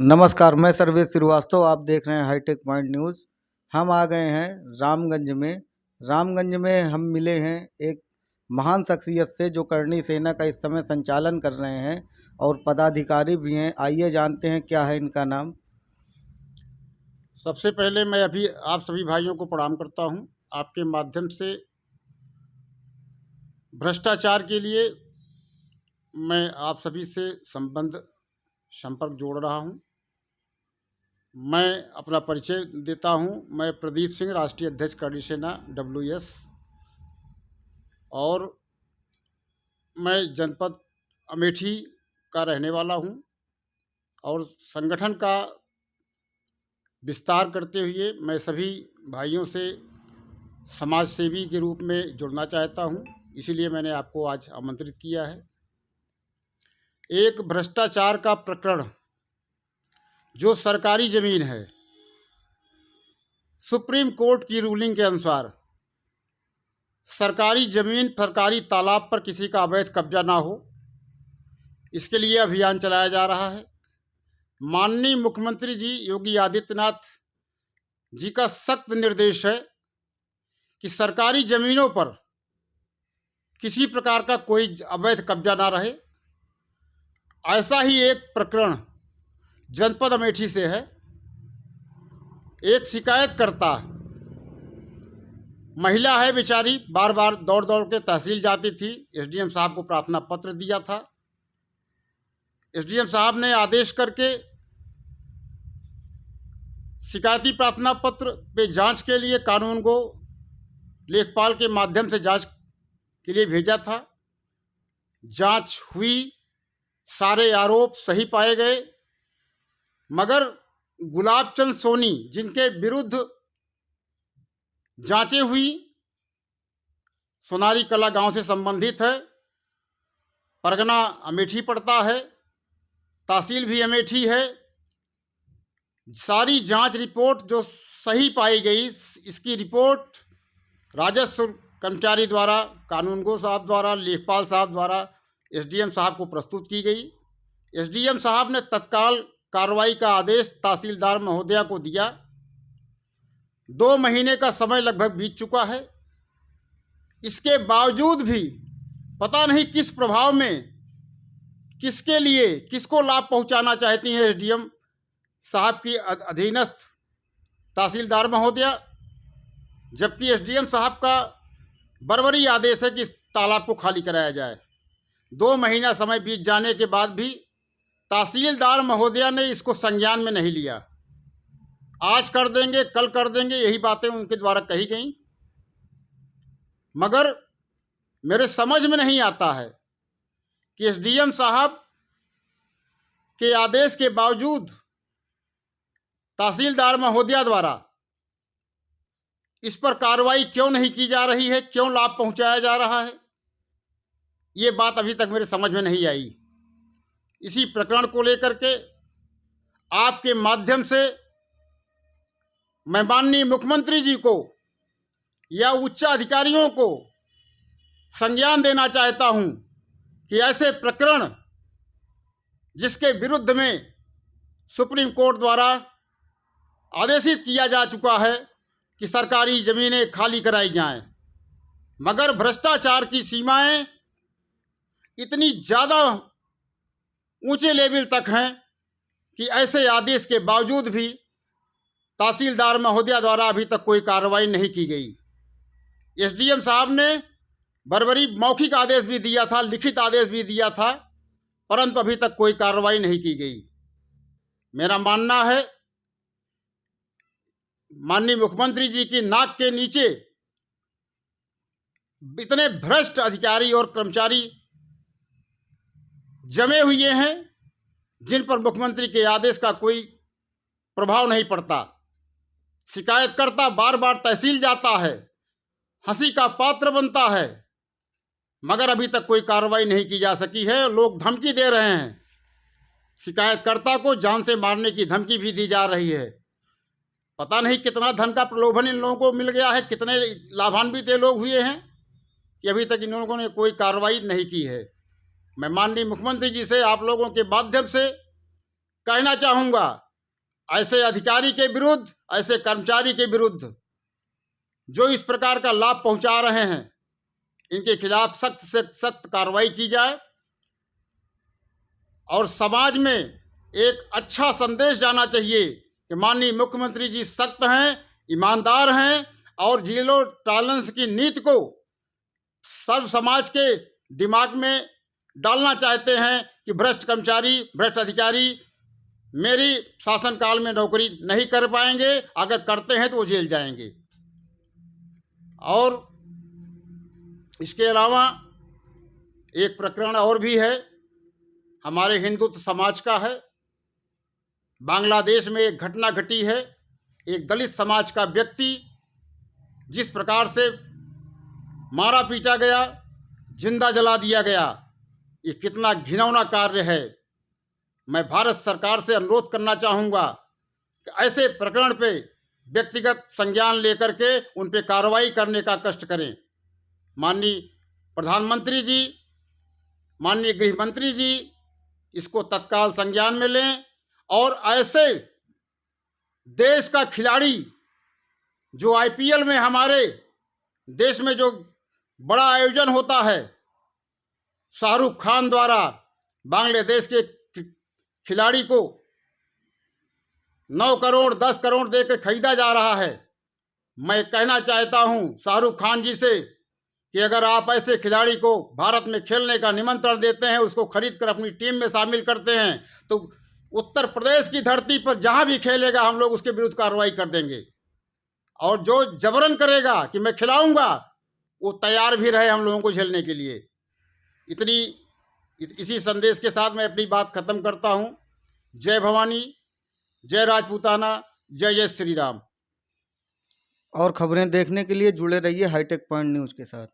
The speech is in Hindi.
नमस्कार, मैं सर्वेश श्रीवास्तव। आप देख रहे हैं हाईटेक पॉइंट न्यूज़। हम आ गए हैं रामगंज में। रामगंज में हम मिले हैं एक महान शख्सियत से जो करणी सेना का इस समय संचालन कर रहे हैं और पदाधिकारी भी हैं। आइए जानते हैं क्या है इनका नाम। सबसे पहले मैं अभी आप सभी भाइयों को प्रणाम करता हूं। आपके माध्यम से भ्रष्टाचार के लिए मैं आप सभी से संपर्क जोड़ रहा हूं। मैं अपना परिचय देता हूं। मैं प्रदीप सिंह, राष्ट्रीय अध्यक्ष करणी सेना WS, और मैं जनपद अमेठी का रहने वाला हूं और संगठन का विस्तार करते हुए मैं सभी भाइयों से समाज सेवी के रूप में जुड़ना चाहता हूं। इसीलिए मैंने आपको आज आमंत्रित किया है। एक भ्रष्टाचार का प्रकरण, जो सरकारी ज़मीन है, सुप्रीम कोर्ट की रूलिंग के अनुसार सरकारी ज़मीन, सरकारी तालाब पर किसी का अवैध कब्जा ना हो, इसके लिए अभियान चलाया जा रहा है। माननीय मुख्यमंत्री जी योगी आदित्यनाथ जी का सख्त निर्देश है कि सरकारी ज़मीनों पर किसी प्रकार का कोई अवैध कब्जा ना रहे। ऐसा ही एक प्रकरण जनपद अमेठी से है। एक शिकायतकर्ता महिला है, बेचारी बार बार दौड़ दौड़ के तहसील जाती थी। SDM साहब को प्रार्थना पत्र दिया था। SDM साहब ने आदेश करके शिकायती प्रार्थना पत्र पे जांच के लिए कानून को लेखपाल के माध्यम से जांच के लिए भेजा था। जांच हुई, सारे आरोप सही पाए गए, मगर गुलाबचंद सोनी, जिनके विरुद्ध जांचें हुई, सोनारी कला गांव से संबंधित है, परगना अमेठी पड़ता है, तहसील भी अमेठी है। सारी जांच रिपोर्ट जो सही पाई गई, इसकी रिपोर्ट राजस्व कर्मचारी द्वारा, कानूनगो साहब द्वारा, लेखपाल साहब द्वारा SDM साहब को प्रस्तुत की गई। SDM साहब ने तत्काल कार्रवाई का आदेश तहसीलदार महोदया को दिया। 2 महीने का समय लगभग बीत चुका है। इसके बावजूद भी पता नहीं किस प्रभाव में, किसके लिए, किसको लाभ पहुंचाना चाहती हैं SDM साहब की अधीनस्थ तहसीलदार महोदया, जबकि SDM साहब का बरबरी आदेश है कि इस तालाब को खाली कराया जाए। 2 महीना समय बीत जाने के बाद भी तहसीलदार महोदया ने इसको संज्ञान में नहीं लिया। आज कर देंगे, कल कर देंगे, यही बातें उनके द्वारा कही गई। मगर मेरे समझ में नहीं आता है कि SDM साहब के आदेश के बावजूद तहसीलदार महोदया द्वारा इस पर कार्रवाई क्यों नहीं की जा रही है, क्यों लाभ पहुंचाया जा रहा है, ये बात अभी तक मेरे समझ में नहीं आई। इसी प्रकरण को लेकर के आपके माध्यम से मैं माननीय मुख्यमंत्री जी को या उच्च अधिकारियों को संज्ञान देना चाहता हूं कि ऐसे प्रकरण जिसके विरुद्ध में सुप्रीम कोर्ट द्वारा आदेशित किया जा चुका है कि सरकारी ज़मीनें खाली कराई जाएं, मगर भ्रष्टाचार की सीमाएं इतनी ज़्यादा ऊंचे लेवल तक हैं कि ऐसे आदेश के बावजूद भी तहसीलदार महोदया द्वारा अभी तक कोई कार्रवाई नहीं की गई। SDM साहब ने बरबरी मौखिक आदेश भी दिया था, लिखित आदेश भी दिया था, परंतु अभी तक कोई कार्रवाई नहीं की गई। मेरा मानना है माननीय मुख्यमंत्री जी की नाक के नीचे इतने भ्रष्ट अधिकारी और कर्मचारी जमे हुए हैं जिन पर मुख्यमंत्री के आदेश का कोई प्रभाव नहीं पड़ता। शिकायतकर्ता बार बार तहसील जाता है, हंसी का पात्र बनता है, मगर अभी तक कोई कार्रवाई नहीं की जा सकी है। लोग धमकी दे रहे हैं, शिकायतकर्ता को जान से मारने की धमकी भी दी जा रही है। पता नहीं कितना धन का प्रलोभन इन लोगों को मिल गया है, कितने लाभान्वित ये लोग हुए हैं कि अभी तक इन लोगों ने कोई कार्रवाई नहीं की है। मैं माननीय मुख्यमंत्री जी से आप लोगों के माध्यम से कहना चाहूँगा, ऐसे अधिकारी के विरुद्ध, ऐसे कर्मचारी के विरुद्ध जो इस प्रकार का लाभ पहुंचा रहे हैं, इनके खिलाफ सख्त से सख्त कार्रवाई की जाए और समाज में एक अच्छा संदेश जाना चाहिए कि माननीय मुख्यमंत्री जी सख्त हैं, ईमानदार हैं और जीरो टॉलरेंस की नीति को सर्व समाज के दिमाग में डालना चाहते हैं कि भ्रष्ट कर्मचारी, भ्रष्ट अधिकारी मेरी शासनकाल में नौकरी नहीं कर पाएंगे, अगर करते हैं तो वो जेल जाएंगे। और इसके अलावा एक प्रकरण और भी है, हमारे हिंदुत्व समाज का है। बांग्लादेश में एक घटना घटी है, एक दलित समाज का व्यक्ति जिस प्रकार से मारा पीटा गया, जिंदा जला दिया गया, ये कितना घिनौना कार्य है। मैं भारत सरकार से अनुरोध करना चाहूँगा कि ऐसे प्रकरण पे व्यक्तिगत संज्ञान लेकर के उन पे कार्रवाई करने का कष्ट करें। माननीय प्रधानमंत्री जी, माननीय गृह मंत्री जी इसको तत्काल संज्ञान में लें और ऐसे देश का खिलाड़ी जो आईपीएल में हमारे देश में जो बड़ा आयोजन होता है, शाहरुख खान द्वारा बांग्लादेश के खिलाड़ी को 9 करोड़ 10 करोड़ देकर खरीदा जा रहा है। मैं कहना चाहता हूं शाहरुख खान जी से कि अगर आप ऐसे खिलाड़ी को भारत में खेलने का निमंत्रण देते हैं, उसको खरीद कर अपनी टीम में शामिल करते हैं, तो उत्तर प्रदेश की धरती पर जहां भी खेलेगा हम लोग उसके विरुद्ध कार्रवाई कर देंगे। और जो जबरन करेगा कि मैं खिलाऊंगा, वो तैयार भी रहे हम लोगों को झेलने के लिए। इसी संदेश के साथ मैं अपनी बात खत्म करता हूं। जय भवानी, जय राजपूताना, जय जय श्री राम। और खबरें देखने के लिए जुड़े रहिए हाईटेक पॉइंट न्यूज़ के साथ।